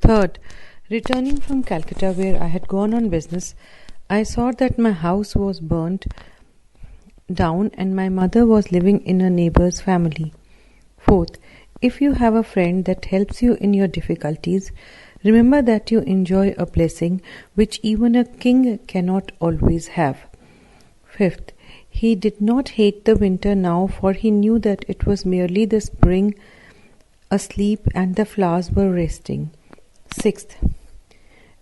Third, returning from Calcutta, where I had gone on business, I saw that my house was burnt down and my mother was living in a neighbor's family. Fourth, if you have a friend that helps you in your difficulties, remember that you enjoy a blessing which even a king cannot always have. Fifth, he did not hate the winter now, for he knew that it was merely the spring asleep and the flowers were resting. Sixth,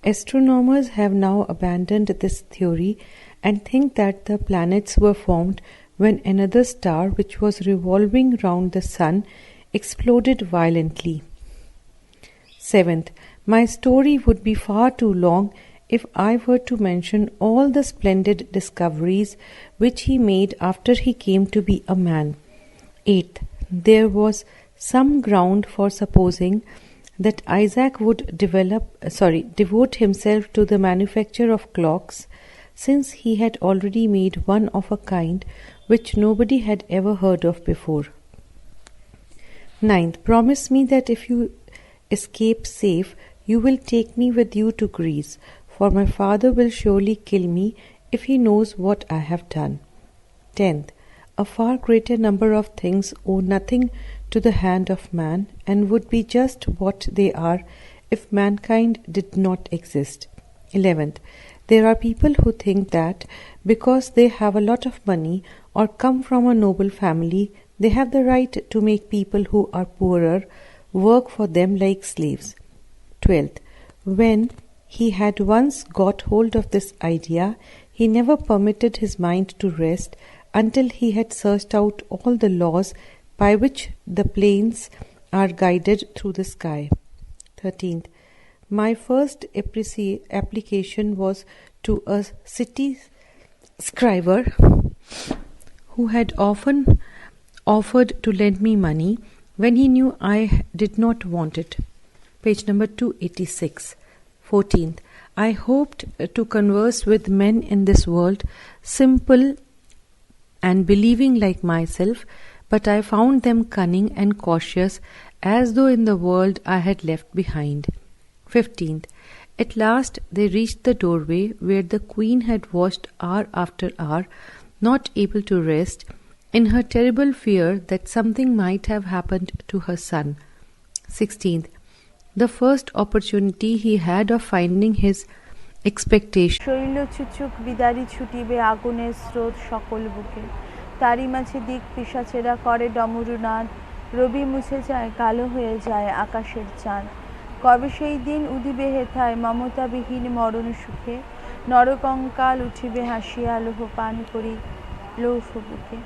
astronomers have now abandoned this theory and think that the planets were formed when another star, which was revolving round the sun, exploded violently. Seventh, my story would be far too long if I were to mention all the splendid discoveries which he made after he came to be a man. Eighth, there was some ground for supposing that Isaac would devote himself to the manufacture of clocks, since he had already made one of a kind which nobody had ever heard of before. Ninth, promise me that if you escape safe, you will take me with you to Greece, for my father will surely kill me if he knows what I have done. 10th, a far greater number of things owe nothing to the hand of man and would be just what they are if mankind did not exist. 11th, there are people who think that because they have a lot of money or come from a noble family, they have the right to make people who are poorer work for them like slaves. 12th, when he had once got hold of this idea, he never permitted his mind to rest until he had searched out all the laws by which the planes are guided through the sky. 13th, my first application was to a city scriber who had often offered to lend me money when he knew I did not want it. Page number 286. 14th, I hoped to converse with men in this world, simple and believing like myself, but I found them cunning and cautious, as though in the world I had left behind. 15th, at last they reached the doorway where the queen had watched hour after hour, not able to rest, in her terrible fear that something might have happened to her son. 16th, the first opportunity he had of finding his expectation. শৈলচুচুক বিদারি ছুটিবে আগুনের স্রোত সকল বুকে, তারই মাঝে দিক পিশাচেরা করে ডমরুনাদ, রবি মুছে যায় কালো হয়ে যায় আকাশের চাঁদ, কবে সেই দিন উদিবে হেথায় মমতাবিহীন মরণ সুখে, নরকঙ্কাল উঠিবে হাসিয়া লোহ পান করি লৌহ বুকে.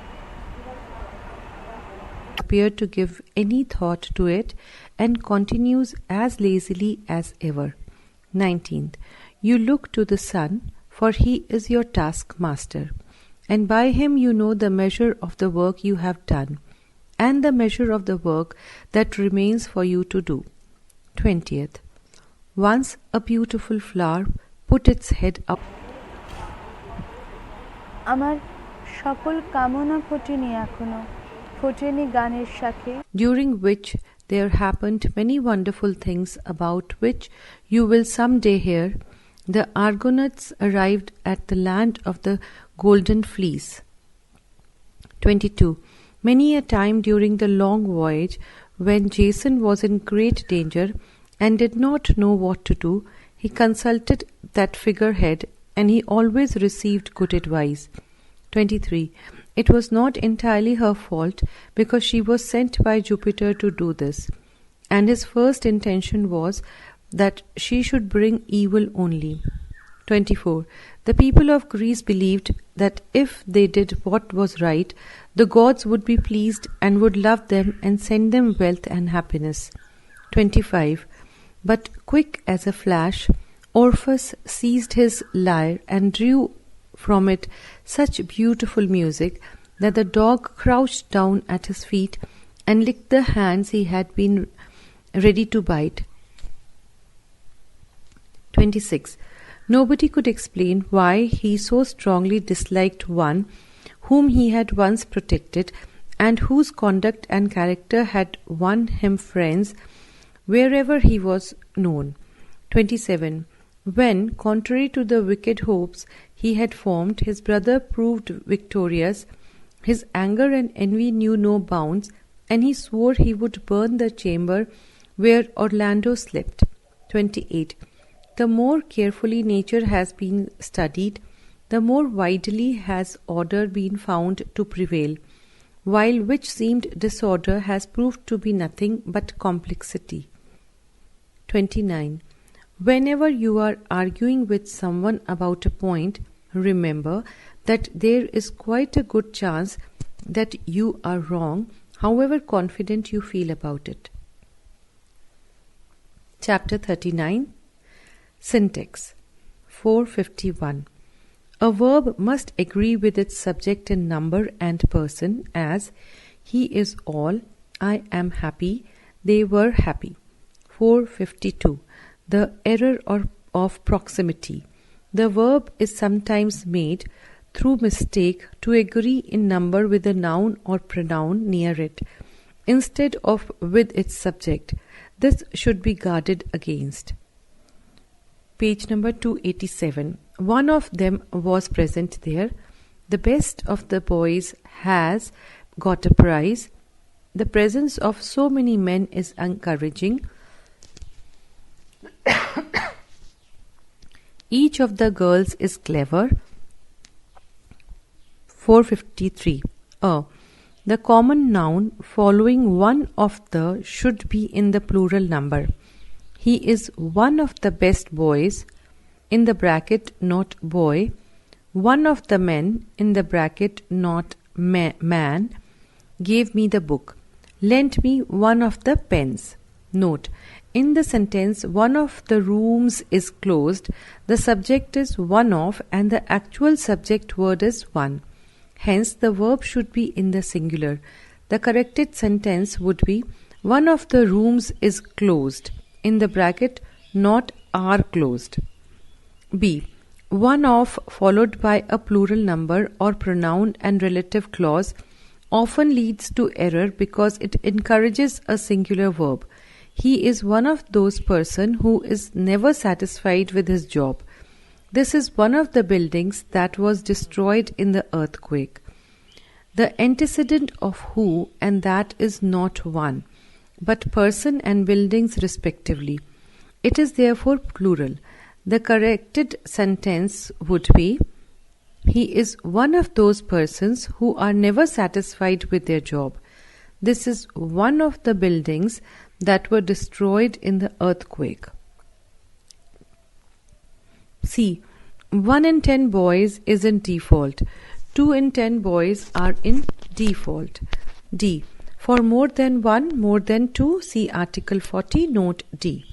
Appeared to give any thought to it and continues as lazily as ever. 19th, you look to the sun, for he is your taskmaster, and by him you know the measure of the work you have done, and the measure of the work that remains for you to do. 20th, once a beautiful flower put its head up. আমার সকল কামনা ফোটেনি এখনো, ফোটেনি গানের শাখে, during which there happened many wonderful things about which you will some day hear. The Argonauts arrived at the land of the Golden Fleece. 22. Many a time during the long voyage, when Jason was in great danger and did not know what to do, he consulted that figurehead, and he always received good advice. 23. It was not entirely her fault, because she was sent by Jupiter to do this, and his first intention was that she should bring evil only. 24. The people of Greece believed that if they did what was right, the gods would be pleased and would love them and send them wealth and happiness. 25. But quick as a flash, Orpheus seized his lyre and drew from it such beautiful music that the dog crouched down at his feet and licked the hands he had been ready to bite. 26. Nobody could explain why he so strongly disliked one whom he had once protected and whose conduct and character had won him friends wherever he was known. 27. When, contrary to the wicked hopes he had formed, his brother proved victorious, his anger and envy knew no bounds, and he swore he would burn the chamber where Orlando slept. 28. The more carefully nature has been studied, the more widely has order been found to prevail, while which seemed disorder has proved to be nothing but complexity. 29. Whenever you are arguing with someone about a point, remember that there is quite a good chance that you are wrong, however confident you feel about it. Chapter 39. Syntax. 451. A verb must agree with its subject in number and person, as he is all, I am happy, they were happy. 452. The error of proximity. The verb is sometimes made, through mistake, to agree in number with a noun or pronoun near it, instead of with its subject. This should be guarded against. Page number 287. One of them was present there. The best of the boys has got a prize. The presence of so many men is encouraging. Each of the girls is clever. 453. The common noun following one of the should be in the plural number. He is one of the best boys, in the bracket not boy, one of the men, in the bracket not man, gave me the book, lent me one of the pens. Note, in the sentence one of the rooms is closed, the subject is one of and the actual subject word is one. Hence the verb should be in the singular. The corrected sentence would be one of the rooms is closed, in the bracket not are closed. B. One of followed by a plural number or pronoun and relative clause often leads to error because it encourages a singular verb. He is one of those person who is never satisfied with his job. This is one of the buildings that was destroyed in the earthquake. The antecedent of who and that is not one, but person and buildings respectively. It is therefore plural. The corrected sentence would be, he is one of those persons who are never satisfied with their job. This is one of the buildings that were destroyed in the earthquake. C. 1 in 10 boys is in default. 2 in 10 boys are in default. D. For more than 1, more than 2, see Article 40, Note D.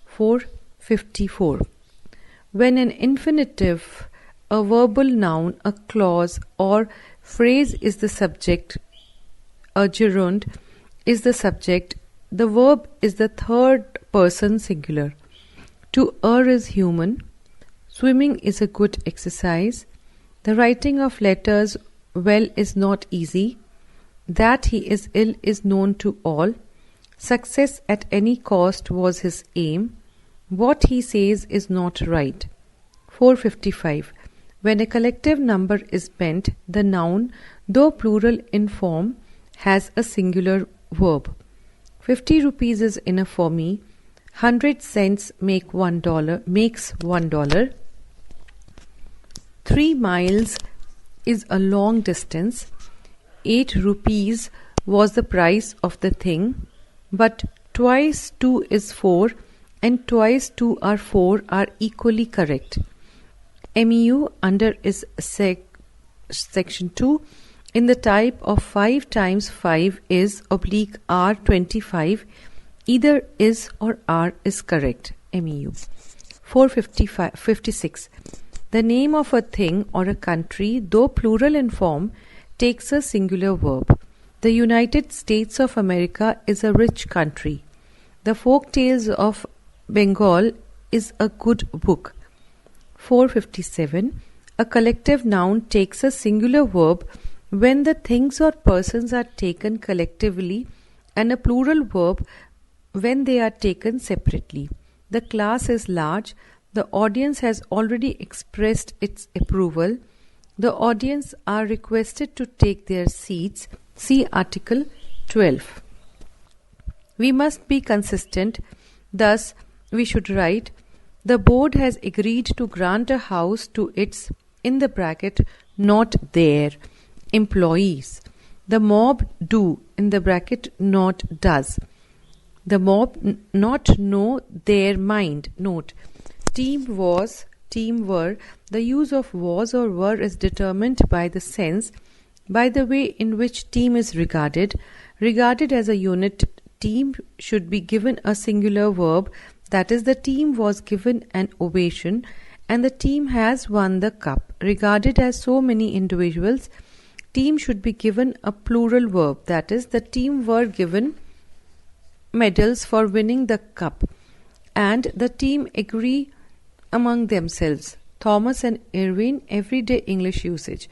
454. When an infinitive, a verbal noun, a clause or phrase is the subject, a gerund is the subject, the verb is the third person singular. To err is human. Swimming is a good exercise. The writing of letters well is not easy. That he is ill is known to all. Success at any cost was his aim. What he says is not right. 455. When a collective number is meant, the noun, though plural in form, has a singular verb. 50 rupees is enough for me. 100 cents makes $1. 3 miles is a long distance. 8 rupees was the price of the thing, but twice 2 is 4 and twice 2 are 4 are equally correct. MEU under is section 2 in the type of 5 times 5 is oblique R25. Either is or are is correct. MEU. 456. The name of a thing or a country, though plural in form, takes a singular verb. The United States of America is a rich country. The Folk Tales of Bengal is a good book. 457. A collective noun takes a singular verb when the things or persons are taken collectively and a plural verb when they are taken separately. The class is large. The audience has already expressed its approval. The audience are requested to take their seats. See Article 12. We must be consistent. Thus, we should write, the board has agreed to grant a house to its, in the bracket, not their, employees. The mob do, in the bracket, not does. The mob not know their mind. Note, team was, team were. The use of was or were is determined by the sense, by the way in which team is regarded. Regarded as a unit, team should be given a singular verb, that is, the team was given an ovation and the team has won the cup. Regarded as so many individuals, team should be given a plural verb, that is, the team were given medals for winning the cup and the team agree among themselves. Thomas and Irving, everyday English usage.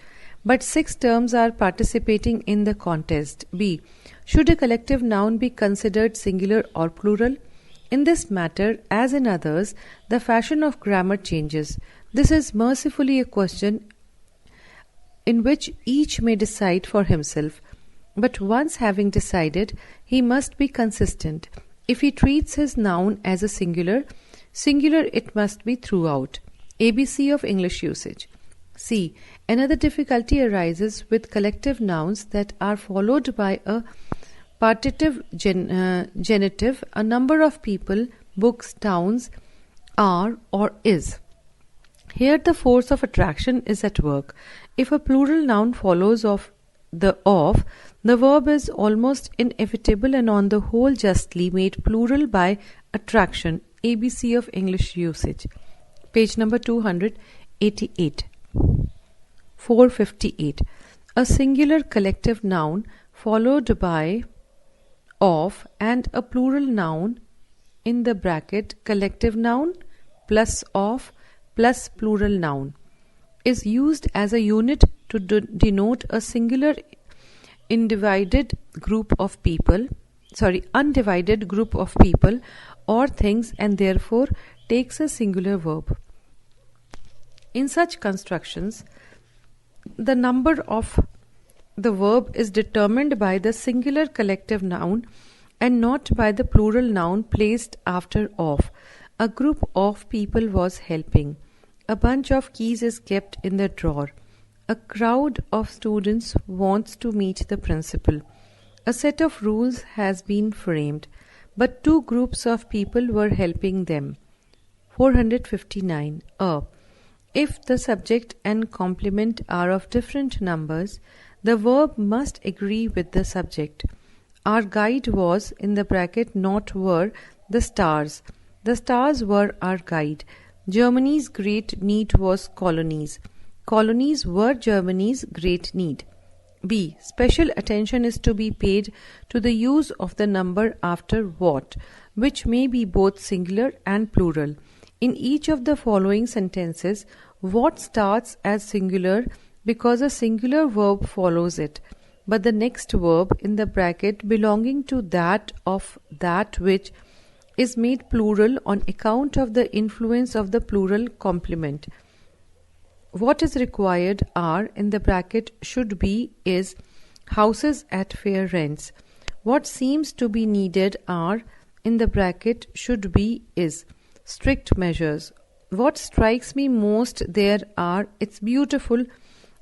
But 6 terms are participating in the contest. B. Should a collective noun be considered singular or plural? In this matter, as in others, the fashion of grammar changes. This is mercifully a question in which each may decide for himself. But once having decided, he must be consistent. If he treats his noun as a singular, singular it must be throughout. ABC of English usage. C. Another difficulty arises with collective nouns that are followed by a partitive genitive, a number of people, books, towns, are, or is. Here the force of attraction is at work. If a plural noun follows the verb is almost inevitable and on the whole justly made plural by attraction. ABC of English usage. Page number 288. 458. A singular collective noun followed by of and a plural noun in the bracket collective noun plus of plus plural noun is used as a unit to denote a singular undivided group of people or things and therefore takes a singular verb. In such constructions, the number of the verb is determined by the singular collective noun and not by the plural noun placed after of. A group of people was helping. A bunch of keys is kept in the drawer. A crowd of students wants to meet the principal. A set of rules has been framed, but 2 groups of people were helping them. 459. If the subject and complement are of different numbers, the verb must agree with the subject. Our guide was, in the bracket, not were, the stars. The stars were our guide. Germany's great need was colonies. Colonies were Germany's great need. B. Special attention is to be paid to the use of the number after what, which may be both singular and plural. In each of the following sentences, what starts as singular because a singular verb follows it, but the next verb in the bracket belonging to that of that which is made plural on account of the influence of the plural complement. What is required are, in the bracket should be, is houses at fair rents. What seems to be needed are, in the bracket should be, is strict measures. What strikes me most there are its beautiful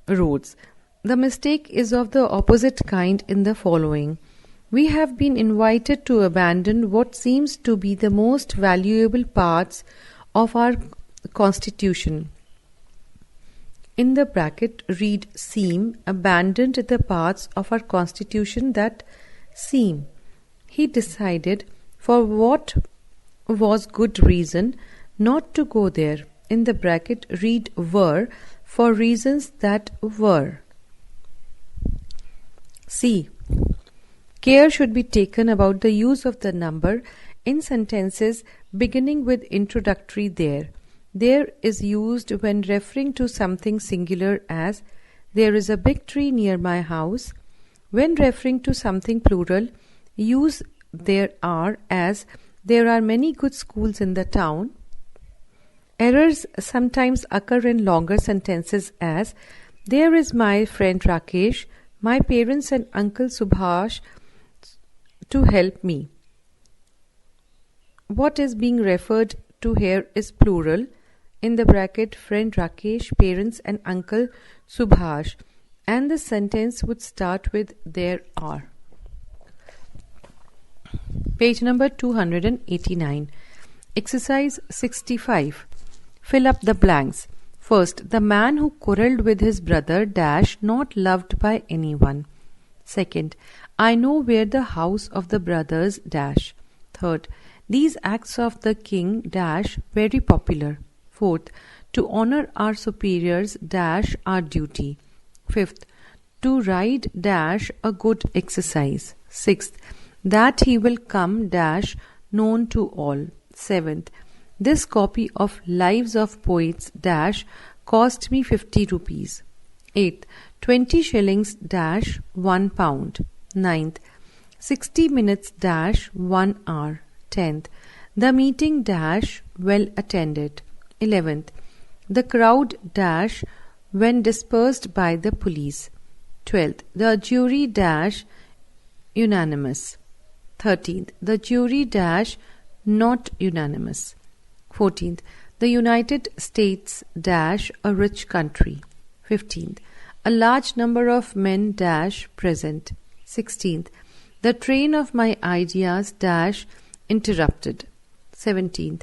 roads. The mistake is of the opposite kind in the following. We have been invited to abandon what seems to be the most valuable parts of our constitution. In the bracket read seem, abandoned the parts of our constitution that seem. He decided, for what was good reason, not to go there. In the bracket read were, for reasons that were. C. Care should be taken about the use of the number in sentences beginning with introductory there. There is used when referring to something singular as there is a big tree near my house. When referring to something plural, use there are as There are many good schools in the town. Errors sometimes occur in longer sentences as there is my friend Rakesh, my parents and Uncle Subhash to help me. What is being referred to here is plural, in the bracket friend Rakesh, parents and Uncle Subhash, and the sentence would start with there are. Page number 289. Exercise 65. Fill up the blanks. First, the man who quarrelled with his brother dash not loved by anyone. Second, I know where the house of the brothers dash. Third, these acts of the king dash very popular. Fourth, to honor our superiors dash our duty. Fifth, to ride dash a good exercise. Sixth, that he will come dash known to all. Seventh, this copy of Lives of Poets dash cost me 50 rupees. Eighth, 20 shillings dash 1 pound. Ninth, 60 minutes dash 1 hour. 10th, the meeting dash well attended. 11th, the crowd dash when dispersed by the police. 12th, the jury dash unanimous. 13th, the jury dash not unanimous. 14th, the United States dash a rich country. 15th, a large number of men dash present. 16th, the train of my ideas dash interrupted. 17th,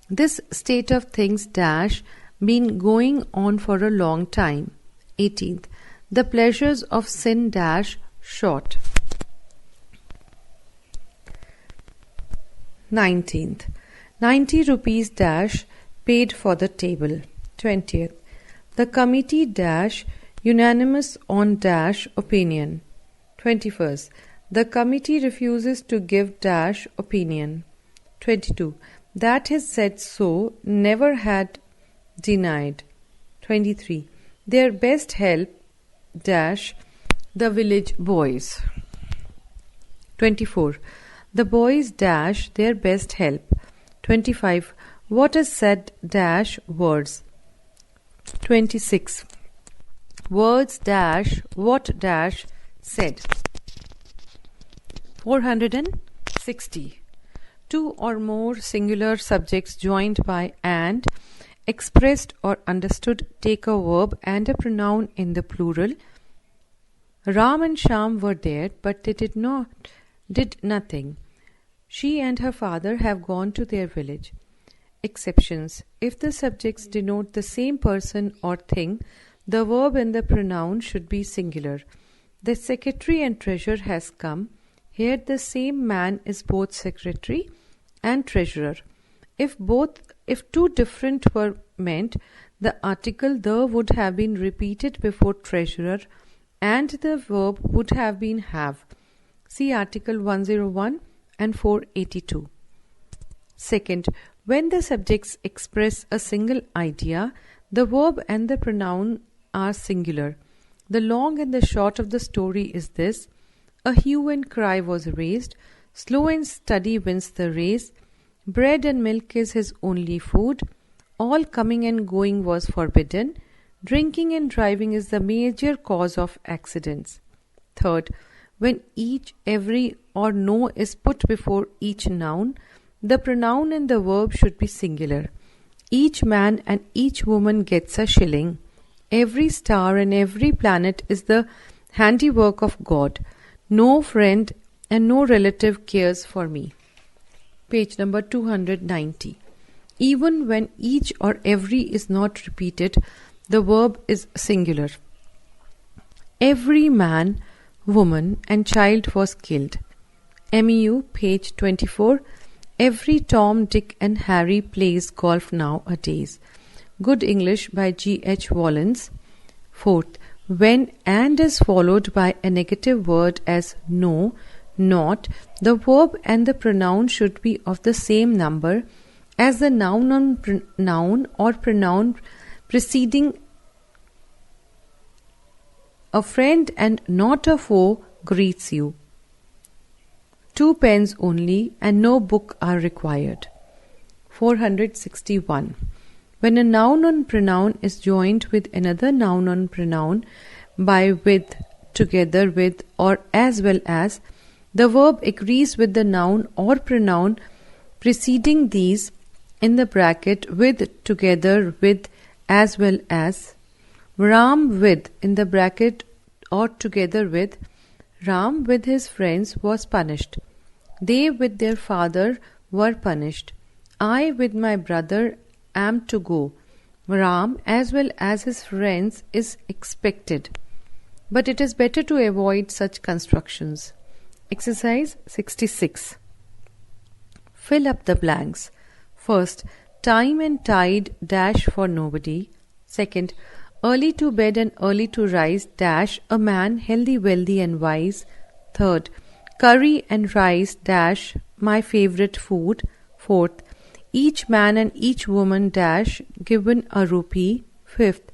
this state of things dash been going on for a long time. 18th, the pleasures of sin dash short. 19th, 90 rupees dash paid for the table. 20th, the committee dash unanimous on dash opinion. 21st, the committee refuses to give dash opinion. 22, that is said so, never had denied. 23, their best help dash the village boys. 24, the boys dash their best help. 25, what is said dash words. 26, words dash what dash said. 460, two or more singular subjects joined by and, expressed or understood, take a verb and a pronoun in the plural. Ram and Sham were there, but they did nothing. She and her father have gone to their village. Exceptions. If the subjects denote the same person or thing, the verb and the pronoun should be singular. The secretary and treasurer has come. Here the same man is both secretary and treasurer. If two different were meant, the article the would have been repeated before treasurer and the verb would have been have. See Article 101 and 482. Second, when the subjects express a single idea, the verb and the pronoun are singular. The long and the short of the story is this: a hue and cry was raised, slow and steady wins the race, bread and milk is his only food, all coming and going was forbidden, drinking and driving is the major cause of accidents. Third, when each, every or no is put before each noun, the pronoun and the verb should be singular. Each man and each woman gets a shilling. Every star and every planet is the handiwork of God. No friend and no relative cares for me. Page number 290. Even when each or every is not repeated, the verb is singular. Every man, woman and child was killed. MEU, page 24. Every Tom, Dick and Harry plays golf nowadays. Good English by G.H. Wallens. Fourth, when and is followed by a negative word as no, not, the verb and the pronoun should be of the same number as the noun or pronoun preceding. A friend and not a foe greets you. 2 pens only and no book are required. 461. When a noun on pronoun is joined with another noun on pronoun by with, together with, or as well as, the verb agrees with the noun or pronoun preceding these in the bracket with, together with, as well as. Ram with in the bracket or together with. Ram with his friends was punished. They with their father were punished. I with my brother am to go. Ram as well as his friends is expected. But it is better to avoid such constructions. Exercise 66. Fill up the blanks. First, time and tide dash for nobody. Second, early to bed and early to rise dash a man healthy, wealthy and wise. Third, curry and rice dash my favorite food. Fourth, each man and each woman dash given a rupee. Fifth,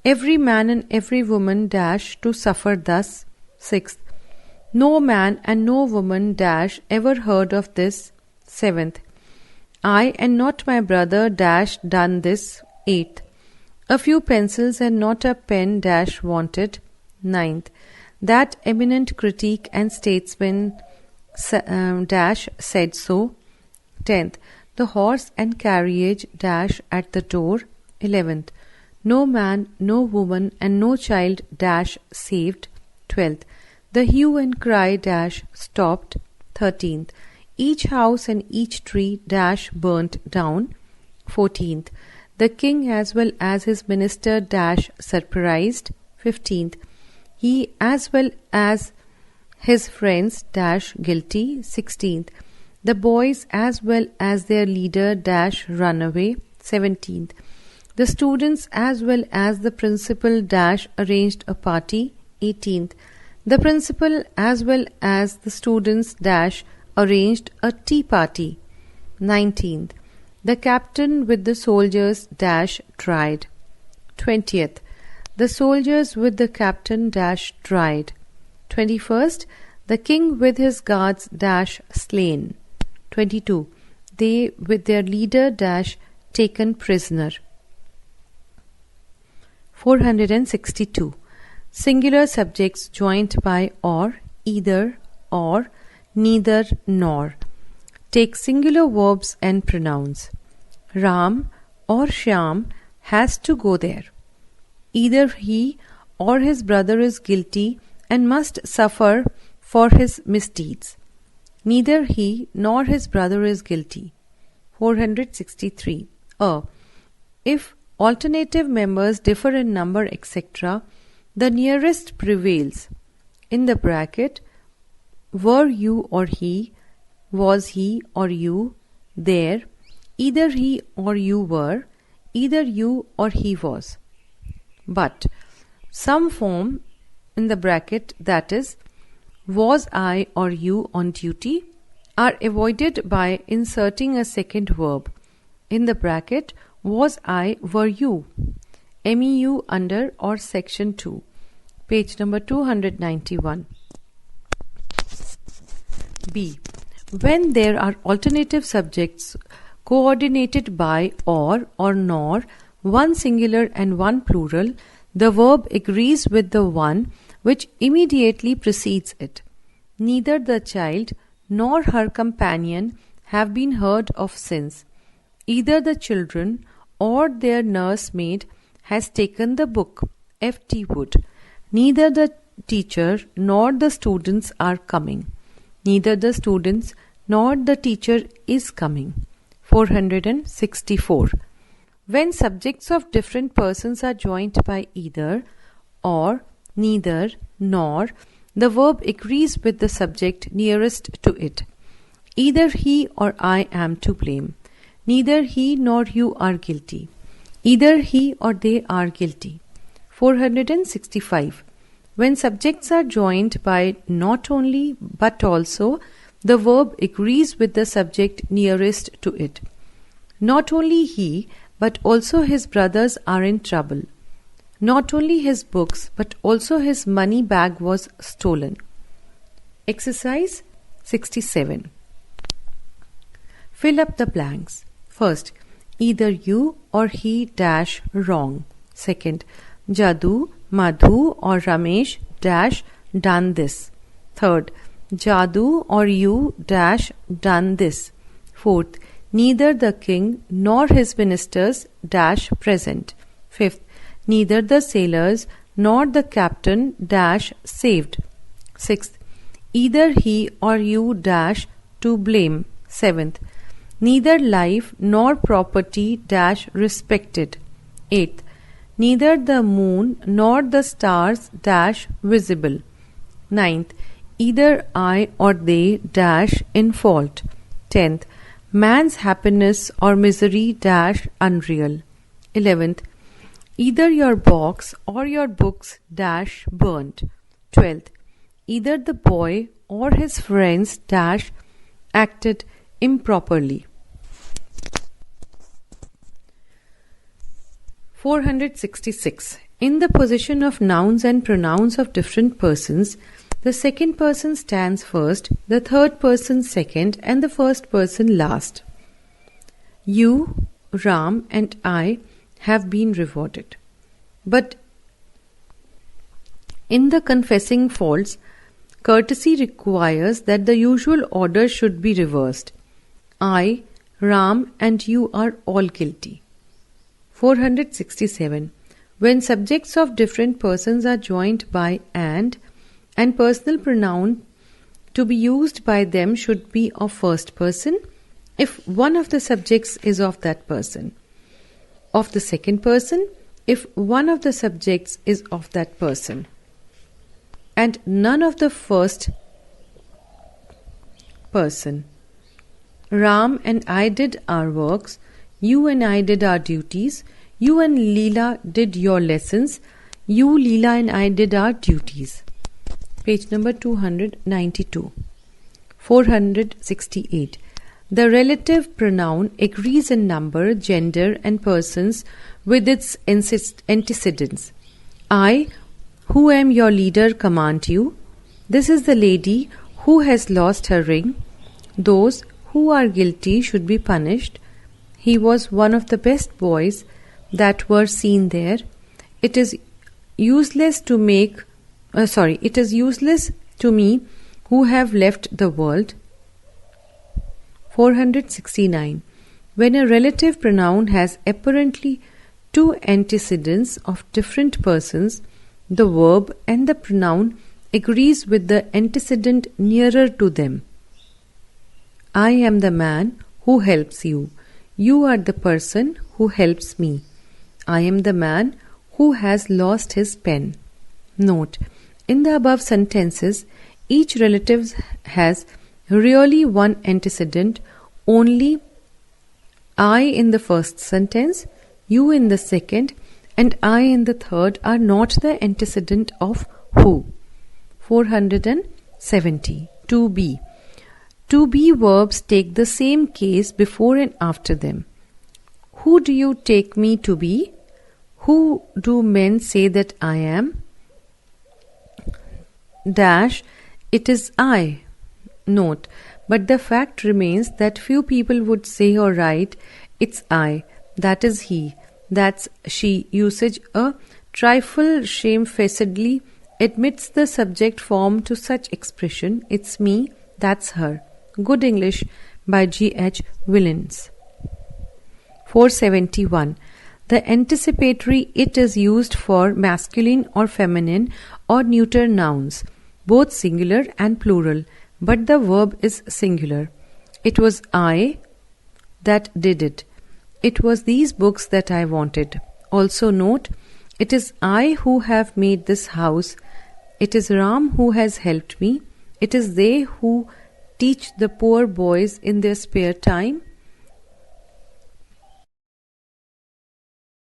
every man and every woman dash to suffer thus. Sixth, no man and no woman dash ever heard of this. Seventh, I and not my brother dash done this. Eighth, a few pencils and not a pen dash wanted. Ninth, that eminent critic and statesman dash said so. 10th, the horse and carriage dash at the door. 11th, no man, no woman and no child dash saved. 12th, the hue and cry dash stopped. 13th, each house and each tree dash burnt down. 14th, the king as well as his minister dash surprised. 15th, he as well as his friends dash guilty. 16th, the boys as well as their leader dash run away. 17th, the students as well as the principal dash arranged a party. 18th, the principal as well as the students dash arranged a tea party. 19th, the captain with the soldiers dash tried. 20th, the soldiers with the captain dash tried. 21st, the king with his guards dash slain. 22, they with their leader dash taken prisoner. 462. Singular subjects joined by or, either, or, neither, nor. Take singular verbs and pronouns. Ram or Shyam has to go there. Either he or his brother is guilty and must suffer for his misdeeds. Neither he nor his brother is guilty. 463. If alternative members differ in number, etc., the nearest prevails. In the bracket, were you or he, was he or you, there, either he or you were, either you or he was. But some form in the bracket, that is, was I or you on duty, are avoided by inserting a second verb. In the bracket, was I, were you, MEU under or section 2, page number 291. B. When there are alternative subjects coordinated by or nor, one singular and one plural, the verb agrees with the one which immediately precedes it. Neither the child nor her companion have been heard of since. Either the children or their nursemaid has taken the book. F.T. Wood. Neither the teacher nor the students are coming. Neither the students nor the teacher is coming. 464. When subjects of different persons are joined by either, or, neither, nor, the verb agrees with the subject nearest to it. Either he or I am to blame. Neither he nor you are guilty. Either he or they are guilty. 465. When subjects are joined by not only but also, the verb agrees with the subject nearest to it. Not only he, but also his brothers are in trouble. Not only his books, but also his money bag was stolen. Exercise 67. Fill up the blanks. First, either you or he dash wrong. Second, Jadu, Madhu or Ramesh dash done this. Third, Jadu or you dash done this. Fourth, neither the king nor his ministers dash present. Fifth, neither the sailors nor the captain dash saved. Sixth, either he or you dash to blame. Seventh, neither life nor property dash respected. Eighth, neither the moon nor the stars dash visible. Ninth, either I or they dash in fault. 10th, man's happiness or misery dash unreal. 11th, either your box or your books dash burnt. 12th, either the boy or his friends dash acted improperly. 466. In the position of nouns and pronouns of different persons, the second person stands first, the third person second, and the first person last. You, Ram, and I have been rewarded. But in the confessing faults, courtesy requires that the usual order should be reversed. I, Ram, and you are all guilty. 467. When subjects of different persons are joined by and personal pronoun to be used by them should be of first person if one of the subjects is of that person, of the second person if one of the subjects is of that person, and none of the first person. Ram and I did our works, you and I did our duties, you and Leela did your lessons, you, Leela, and I did our duties. Page number 292. 468. The relative pronoun agrees in number, gender, and persons with its antecedents. I, who am your leader, command you. This is the lady who has lost her ring. Those who are guilty should be punished. He was one of the best boys that were seen there. It is useless to me who have left the world. 469. When a relative pronoun has apparently two antecedents of different persons, the verb and the pronoun agrees with the antecedent nearer to them. I am the man who helps you. You are the person who helps me. I am the man who has lost his pen. Note: in the above sentences, each relative has really one antecedent. Only I in the first sentence, you in the second, and I in the third are not the antecedent of who. 470. To be. To be verbs take the same case before and after them. Who do you take me to be? Who do men say that I am? Dash, it is I. Note, but the fact remains that few people would say or write, it's I, that is he, that's she. Usage a trifle shamefacedly admits the subject form to such expression, it's me, that's her. Good English by G.H. Willens. 471. The anticipatory it is used for masculine or feminine or neuter nouns, both singular and plural, but the verb is singular. It was I that did it. It was these books that I wanted. Also note, it is I who have made this house. It is Ram who has helped me. It is they who teach the poor boys in their spare time.